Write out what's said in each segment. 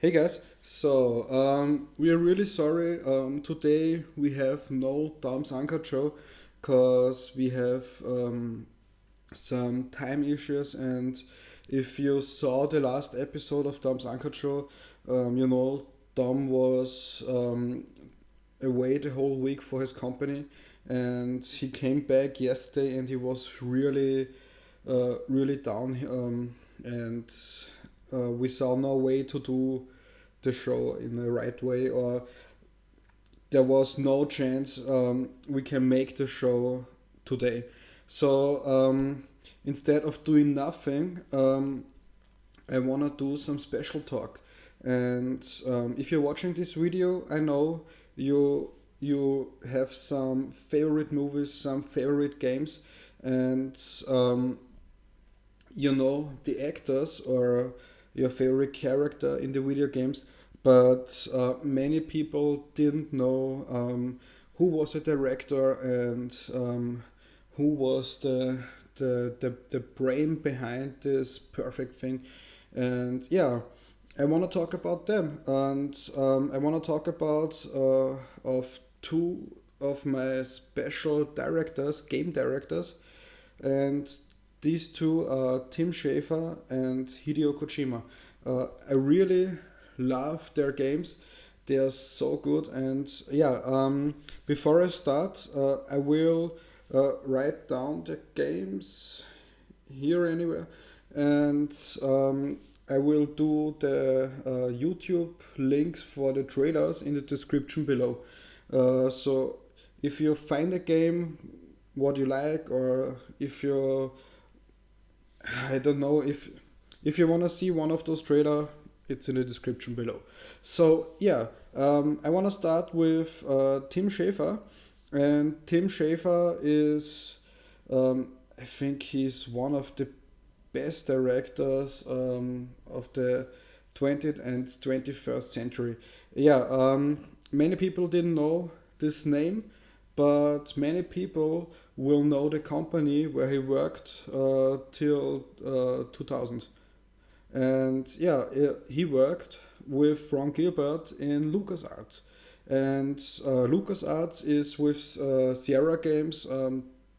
Hey guys, we are really sorry. Today we have no Tom's Uncut Show because we have some time issues. And if you saw the last episode of Tom's Uncut Show, Tom was away the whole week for his company, and he came back yesterday and he was really down. And we saw no way to do the show in the right way, or there was no chance we can make the show today. So instead of doing nothing, I wanna do some special talk. And if you're watching this video, I know you have some favorite movies, some favorite games, and you know the actors or your favorite character in the video games, but many people didn't know who was the director and who was the brain behind this perfect thing. And yeah, I want to talk about them, and I want to talk about of two of my special directors, game directors, and these two are Tim Schafer and Hideo Kojima. I really love their games. They are so good. And yeah, before I start, I will write down the games here anywhere, and I will do the YouTube links for the trailers in the description below. So if you find a game what you like, or if you I don't know, if you want to see one of those trailer, it's in the description below. So yeah, I want to start with Tim Schafer, and Tim Schafer is, I think he's one of the best directors of the 20th and 21st century. Yeah, many people didn't know this name, but many people will know the company where he worked till 2000. And yeah, he worked with Ron Gilbert in LucasArts. And LucasArts is with Sierra Games.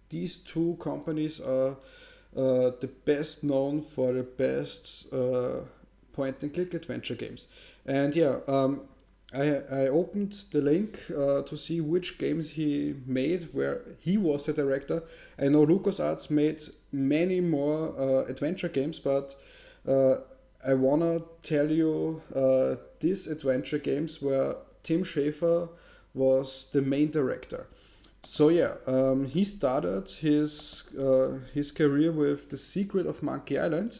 These two companies are the best known for the best point and click adventure games. And yeah, I opened the link to see which games he made where he was the director. I know LucasArts made many more adventure games, but uh, I wanna tell you these adventure games where Tim Schafer was the main director. So yeah, he started his career with The Secret of Monkey Island,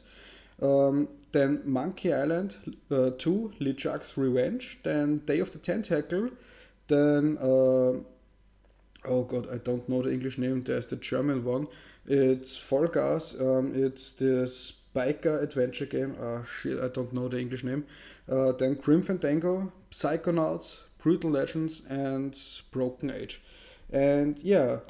then Monkey Island 2, LeChuck's Revenge, then Day of the Tentacle, then oh god, I don't know the English name. There's the German one. It's Fall Guys. It's this biker adventure game. Shit, I don't know the English name. Then Grim Fandango, Psychonauts, Brutal Legends, and Broken Age. And yeah,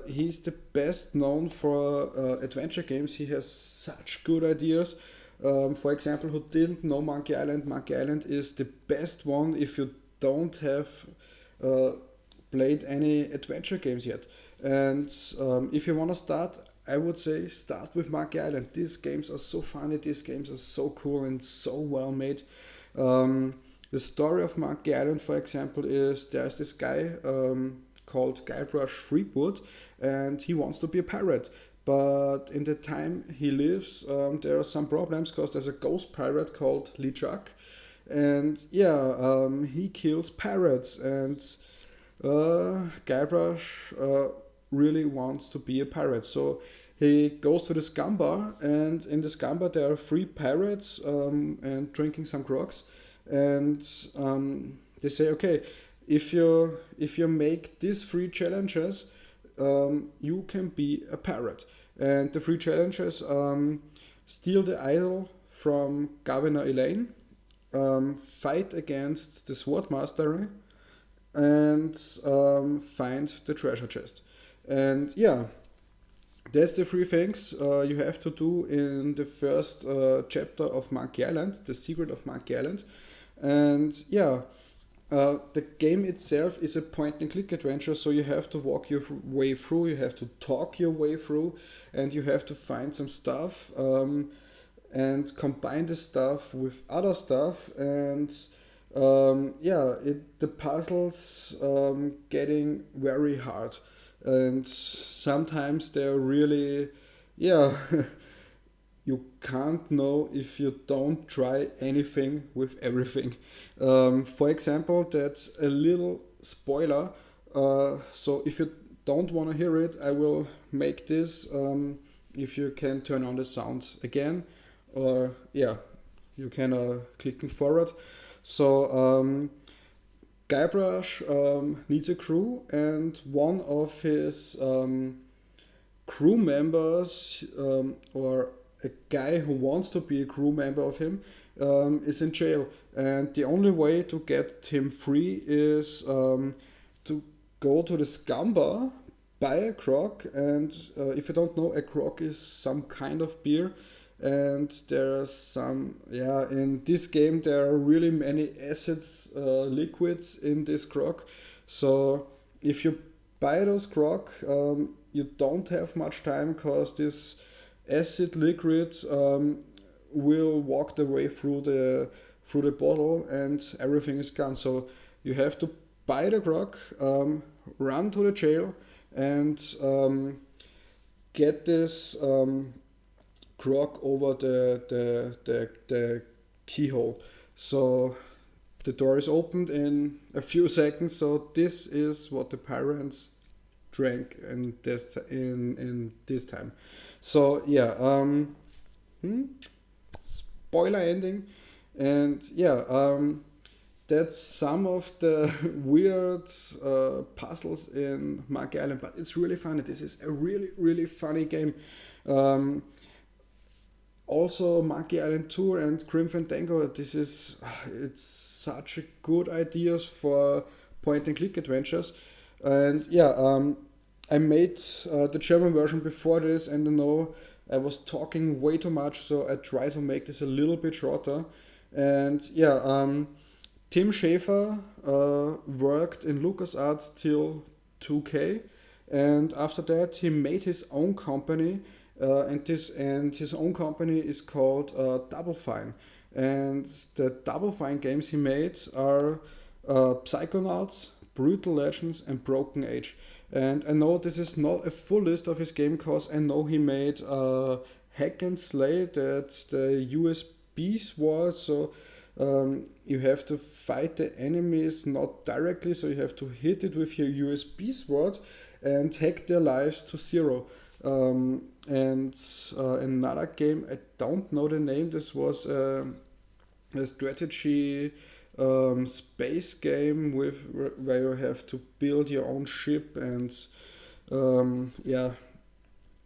he's the best known for adventure games. He has such good ideas. For example, who didn't know Monkey Island? Monkey Island is the best one if you don't have uh, played any adventure games yet. And if you want to start, I would say start with Monkey Island. These games are so funny, these games are so cool and so well made. The story of Monkey Island, for example, is there's this guy called Guybrush Threepwood, and he wants to be a pirate. But in the time he lives, there are some problems because there's a ghost pirate called LeChuck, and yeah, he kills pirates, and Guybrush really wants to be a pirate. So he goes to the scum bar, and in the scum bar there are three pirates and drinking some grog, and they say, okay, if you make these three challenges, you can be a pirate. And the three challenges: steal the idol from Governor Elaine, fight against the Sword Mastery, and find the treasure chest. And yeah, That's the three things you have to do in the first chapter of Monkey Island, The Secret of Monkey Island. And yeah, the game itself is a point and click adventure, so you have to walk your way through, you have to talk your way through, and you have to find some stuff and combine the stuff with other stuff. And yeah, the puzzles getting very hard, and sometimes they're really, yeah, you can't know if you don't try anything with everything. For example, that's a little spoiler. So if you don't want to hear it, I will make this. If you can turn on the sound again, or yeah, you can clicking forward. So Guybrush needs a crew, and one of his crew members, or a guy who wants to be a crew member of him, is in jail, and the only way to get him free is to go to the scum bar, buy a grog, and if you don't know, a grog is some kind of beer, and there are some, yeah, in this game there are really many acids, liquids in this grog. So if you buy those grog, you don't have much time, because this acid liquid will walk the way through the bottle, and everything is gone. So you have to buy the grog, run to the jail, and get this grog over the keyhole. So the door is opened in a few seconds. So this is what the pirates drank in this time. So yeah, spoiler ending, and yeah, that's some of the weird puzzles in Monkey Island, but it's really funny. This is a really funny game. Um, Also, Monkey Island 2 and Grim Fandango. This is, it's such a good ideas for point and click adventures. And yeah, I made the German version before this, and I know I was talking way too much, so I try to make this a little bit shorter. And yeah, Tim Schafer worked in LucasArts till 2K, and after that he made his own company, and his own company is called Double Fine. And the Double Fine games he made are Psychonauts, Brutal Legends, and Broken Age. And I know this is not a full list of his game, because I know he made Hack and Slay, that's the USB sword. So you have to fight the enemies not directly, so you have to hit it with your USB sword and hack their lives to zero. And another game, I don't know the name, this was a strategy space game with where you have to build your own ship. And yeah,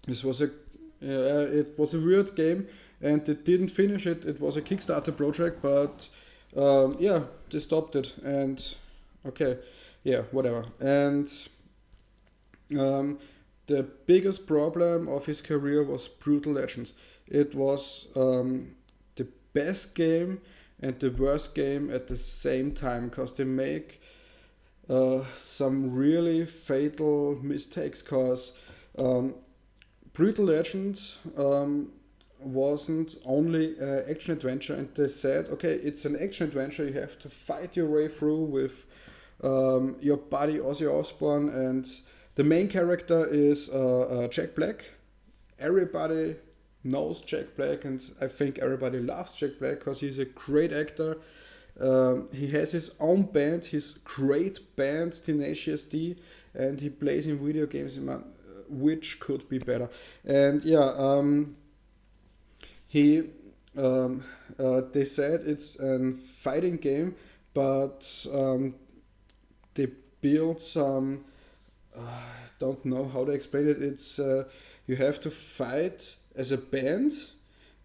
this was a it was a weird game, and they didn't finish it. It was a Kickstarter project, but yeah, they stopped it. And okay, yeah, whatever. And um, the biggest problem of his career was Brutal Legends. It was the best game and the worst game at the same time, because they make some really fatal mistakes. Because um, Brutal Legend wasn't only an action adventure, and they said, okay, it's an action adventure. You have to fight your way through with your buddy Ozzy Osbourne, and the main character is Jack Black. Everybody knows Jack Black, and I think everybody loves Jack Black because he's a great actor. He has his own band, his great band, Tenacious D, and he plays in video games. Which could be better? And yeah, he they said it's a fighting game, but they built some. Don't know how to explain it. It's you have to fight as a band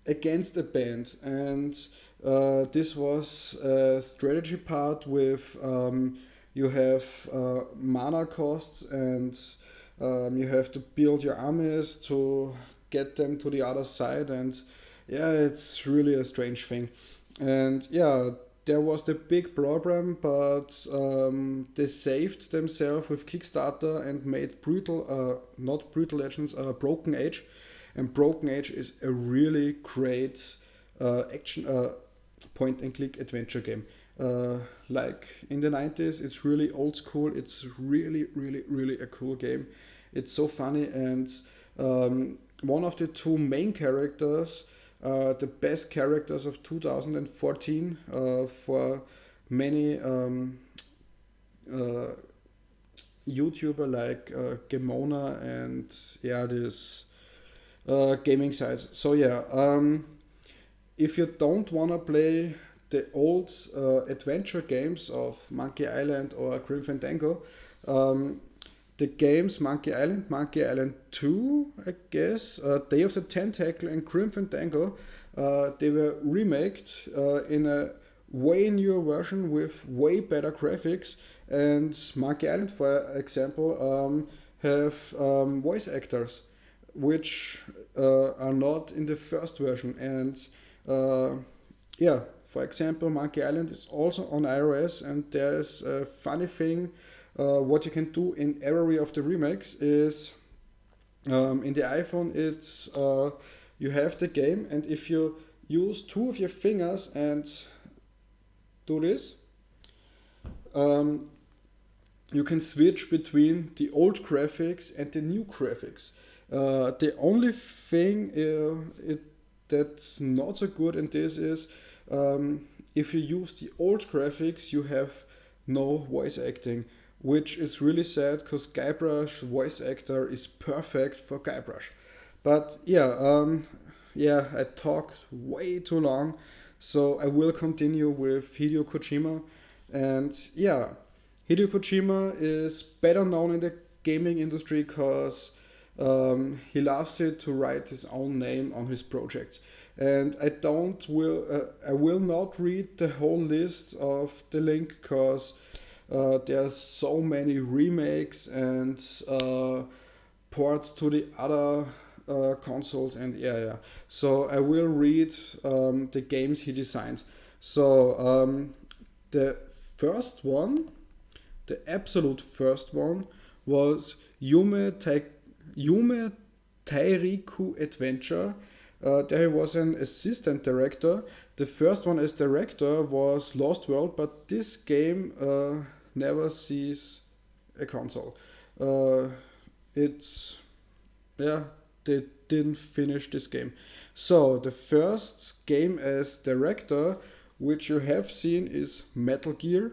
against a band, and this was a strategy part with you have mana costs, and You have to build your armies to get them to the other side, and yeah, it's really a strange thing. And yeah, there was the big problem, but they saved themselves with Kickstarter and made not Brutal Legends, Broken Age. And Broken Age is a really great action point and click adventure game. Like in the 90s, it's really old school. It's really, really, really a cool game. It's so funny, and one of the two main characters, the best characters of 2014 for many uh, YouTuber like Gemona and yeah, this gaming sites. So yeah, if you don't wanna play the old adventure games of Monkey Island or Grim Fandango, um, the games Monkey Island 2, I guess, Day of the Tentacle and Grim Fandango, they were remaked in a way newer version with way better graphics. And Monkey Island, for example, have voice actors, which are not in the first version. And yeah, for example, Monkey Island is also on iOS, and there's a funny thing. What you can do in every of the remakes is in the iPhone, it's you have the game, and if you use two of your fingers and do this, um, you can switch between the old graphics and the new graphics. The only thing that's not so good in this is if you use the old graphics, you have no voice acting, which is really sad because Guybrush voice actor is perfect for Guybrush. But yeah, yeah, I talked way too long, so I will continue with Hideo Kojima. And yeah, Hideo Kojima is better known in the gaming industry because he loves it to write his own name on his projects. And I will not read the whole list of the link because there's so many remakes and ports to the other consoles, and yeah. So I will read the games he designed. So the first one, the absolute first one, was Yume Tairiku Adventure. There he was an assistant director. The first one as director was Lost World, but this game never sees a console. It's yeah, they didn't finish this game. So the first game as director which you have seen is Metal Gear,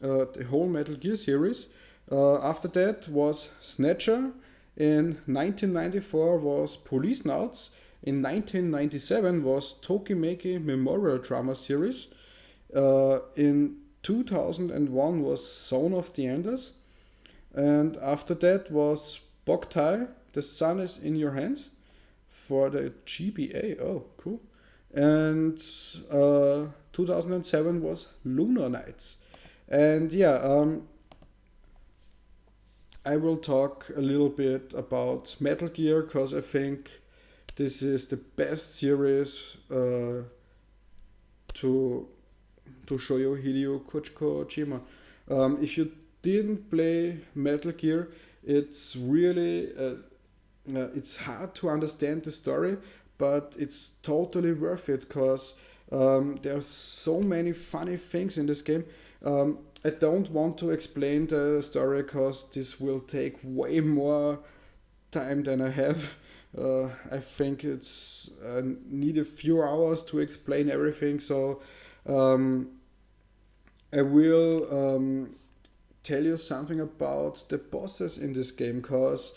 the whole Metal Gear series. After that was Snatcher. In 1994 was Policenauts. In 1997 was Tokimeki Memorial Drama Series. In 2001 was Zone of the Enders. And after that was Boktai, The Sun is in Your Hands for the GBA. Oh, cool. And 2007 was Lunar Nights. And yeah, I will talk a little bit about Metal Gear because I think this is the best series to show you Hideo Kojima. If you didn't play Metal Gear, it's really it's hard to understand the story, but it's totally worth it because there are so many funny things in this game. I don't want to explain the story because this will take way more time than I have. I think it's need a few hours to explain everything, so I will tell you something about the bosses in this game because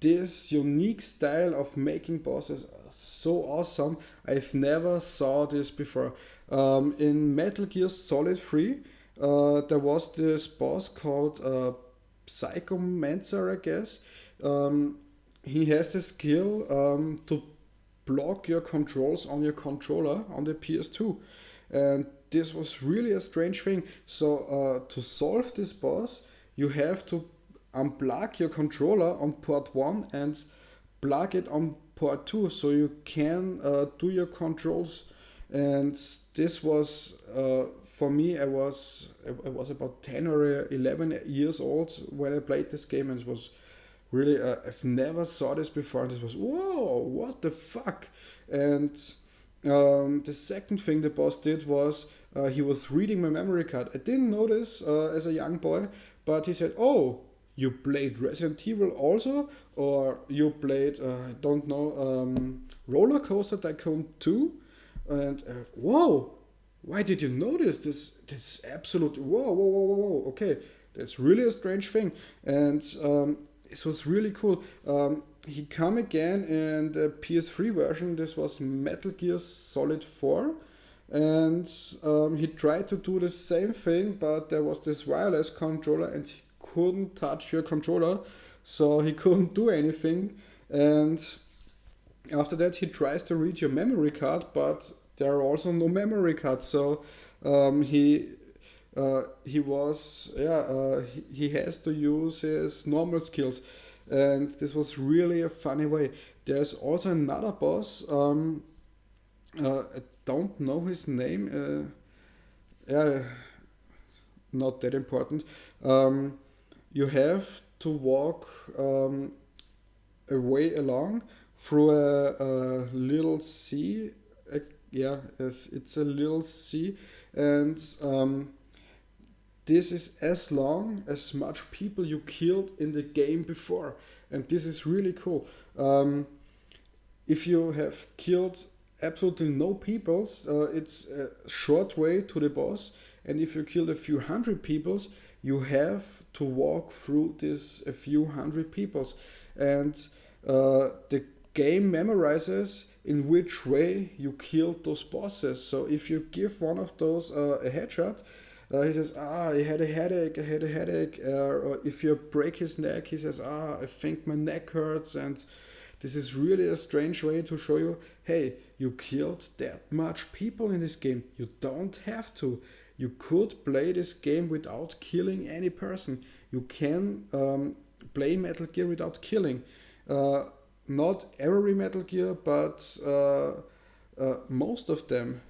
this unique style of making bosses are so awesome. I've never saw this before. In Metal Gear Solid 3, there was this boss called Psychomancer, I guess. He has the skill to block your controls on your controller on the PS2. And this was really a strange thing. So to solve this boss, you have to unplug your controller on port 1 and plug it on port 2 so you can do your controls. And this was for me, I was about 10 or 11 years old when I played this game, and it was really I've never saw this before, and this was whoa, what the fuck. And the second thing the boss did was he was reading my memory card. I didn't notice as a young boy, but he said, "Oh, you played Resident Evil also, or you played I don't know, Roller Coaster Tycoon 2?" And whoa, why did you notice this? This absolute whoa, whoa, whoa, whoa, whoa. Okay, that's really a strange thing, and this was really cool. He come again in the PS3 version. This was Metal Gear Solid 4, and he tried to do the same thing, but there was this wireless controller, and he couldn't touch your controller, so he couldn't do anything. And after that, he tries to read your memory card, but there are also no memory cards. So he was he has to use his normal skills, and this was really a funny way. There's also another boss. I don't know his name. Yeah, not that important. You have to walk a way along through a little sea. Yeah, it's a little sea, and this is as long as much people you killed in the game before, and this is really cool. If you have killed absolutely no peoples, it's a short way to the boss, and if you killed a few hundred peoples, you have to walk through this a few hundred peoples, and the game memorizes in which way you killed those bosses. So if you give one of those a headshot, he says, I had a headache, I had a headache. Or if you break his neck, he says, I think my neck hurts. And this is really a strange way to show you, hey, you killed that much people in this game. You don't have to. You could play this game without killing any person. You can play Metal Gear without killing. Not every Metal Gear, but most of them.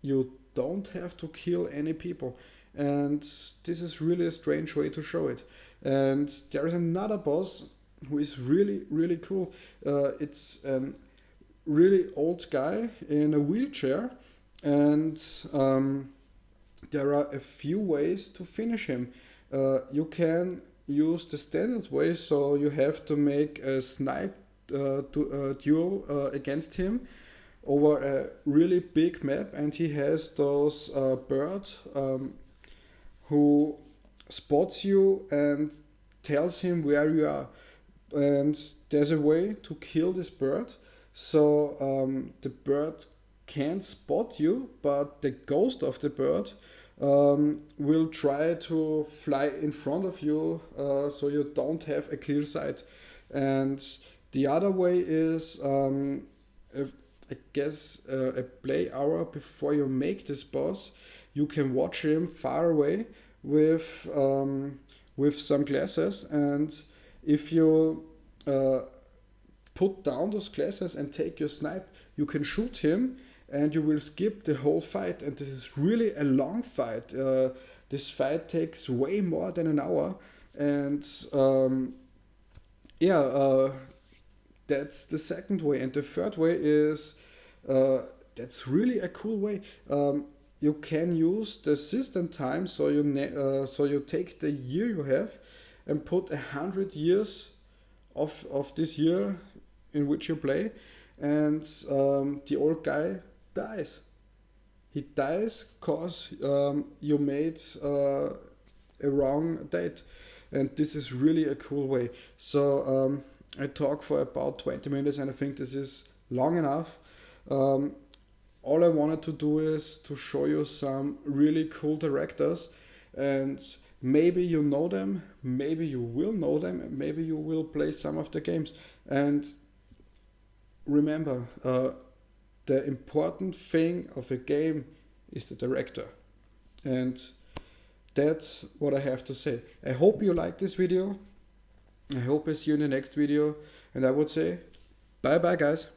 You don't have to kill any people, and this is really a strange way to show it. And there is another boss who is really really cool. It's a really old guy in a wheelchair, and there are a few ways to finish him. You can use the standard way, so you have to make a snipe duel against him over a really big map, and he has those bird who spots you and tells him where you are. And there's a way to kill this bird, so the bird can't spot you, but the ghost of the bird will try to fly in front of you, so you don't have a clear sight. And the other way is, I guess, a play hour before you make this boss, you can watch him far away with some glasses, and if you put down those glasses and take your snipe, you can shoot him and you will skip the whole fight. And this is really a long fight. This fight takes way more than an hour, and that's the second way. And the third way is that's really a cool way. You can use the system time, so you take the year you have and put 100 years of this year in which you play, and the old guy dies. He dies because you made a wrong date, and this is really a cool way. So I talk for about 20 minutes, and I think this is long enough. All I wanted to do is to show you some really cool directors, and maybe you know them, maybe you will know them, and maybe you will play some of the games. And remember, the important thing of a game is the director. And that's what I have to say. I hope you like this video. I hope I see you in the next video. And I would say bye bye, guys.